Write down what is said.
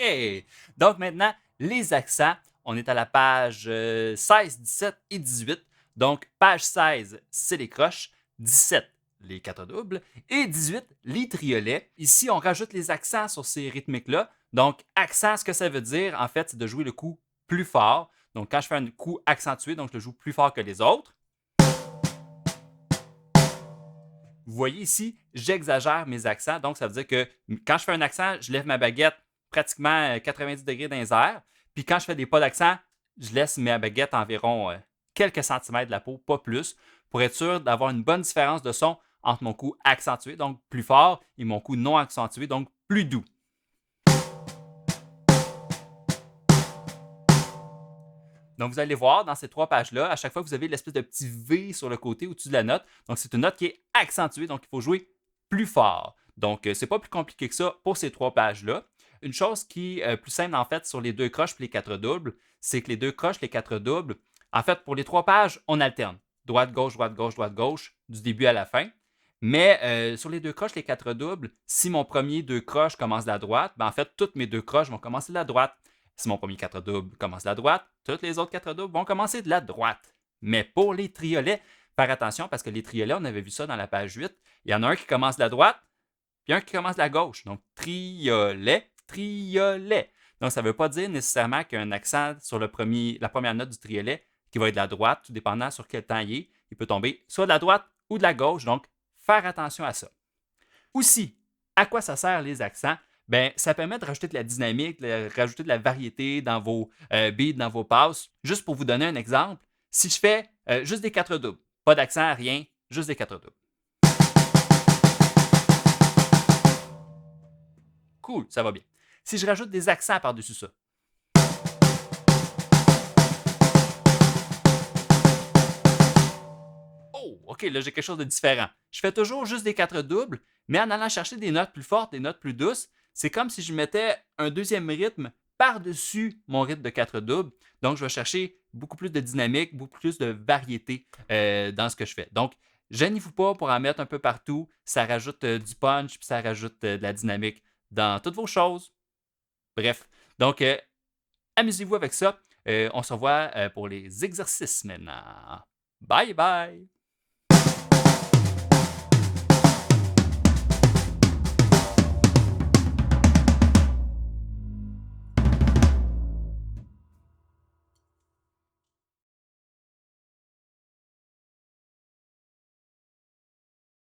OK. Donc maintenant, les accents. On est à la page 16, 17 et 18. Donc, page 16, c'est les croches. 17, les quatre doubles. Et 18, les triolets. Ici, on rajoute les accents sur ces rythmiques-là. Donc, accent, ce que ça veut dire, en fait, c'est de jouer le coup plus fort. Donc, quand je fais un coup accentué, donc je le joue plus fort que les autres. Vous voyez ici, j'exagère mes accents. Donc, ça veut dire que quand je fais un accent, je lève ma baguette pratiquement 90 degrés dans les airs. Puis quand je fais des pas d'accent, je laisse ma baguette environ quelques centimètres de la peau, pas plus, pour être sûr d'avoir une bonne différence de son entre mon coup accentué, donc plus fort, et mon coup non accentué, donc plus doux. Donc, vous allez voir dans ces trois pages-là, à chaque fois, vous avez l'espèce de petit V sur le côté au-dessus de la note. Donc, c'est une note qui est accentuée, donc il faut jouer plus fort. Donc, c'est pas plus compliqué que ça pour ces trois pages-là. Une chose qui est plus simple, en fait, sur les deux croches et les quatre doubles, c'est que les deux croches, les quatre doubles, en fait, pour les trois pages, on alterne. Droite, gauche, droite, gauche, droite, gauche, du début à la fin. Mais sur les deux croches, les quatre doubles, si mon premier deux croches commence de la droite, ben en fait, toutes mes deux croches vont commencer de la droite. Si mon premier 4 double commence de la droite, toutes les autres 4 doubles vont commencer de la droite. Mais pour les triolets, faire attention parce que les triolets, on avait vu ça dans la page 8, il y en a un qui commence de la droite, puis un qui commence de la gauche. Donc, triolet, triolet. Donc, ça ne veut pas dire nécessairement qu'il y a un accent sur la première note du triolet qui va être de la droite, tout dépendant sur quel temps il est. Il peut tomber soit de la droite ou de la gauche. Donc, faire attention à ça. Aussi, à quoi ça sert les accents? Ben, ça permet de rajouter de la dynamique, de rajouter de la variété dans vos beats, dans vos passes. Juste pour vous donner un exemple, si je fais juste des quatre doubles, pas d'accent, rien, juste des quatre doubles. Cool, ça va bien. Si je rajoute des accents par-dessus ça, oh, OK, là, j'ai quelque chose de différent. Je fais toujours juste des quatre doubles, mais en allant chercher des notes plus fortes, des notes plus douces, c'est comme si je mettais un deuxième rythme par-dessus mon rythme de quatre doubles. Donc, je vais chercher beaucoup plus de dynamique, beaucoup plus de variété dans ce que je fais. Donc, gênez-vous pas pour en mettre un peu partout. Ça rajoute du punch, puis ça rajoute de la dynamique dans toutes vos choses. Bref, donc, amusez-vous avec ça. On se revoit pour les exercices maintenant. Bye bye!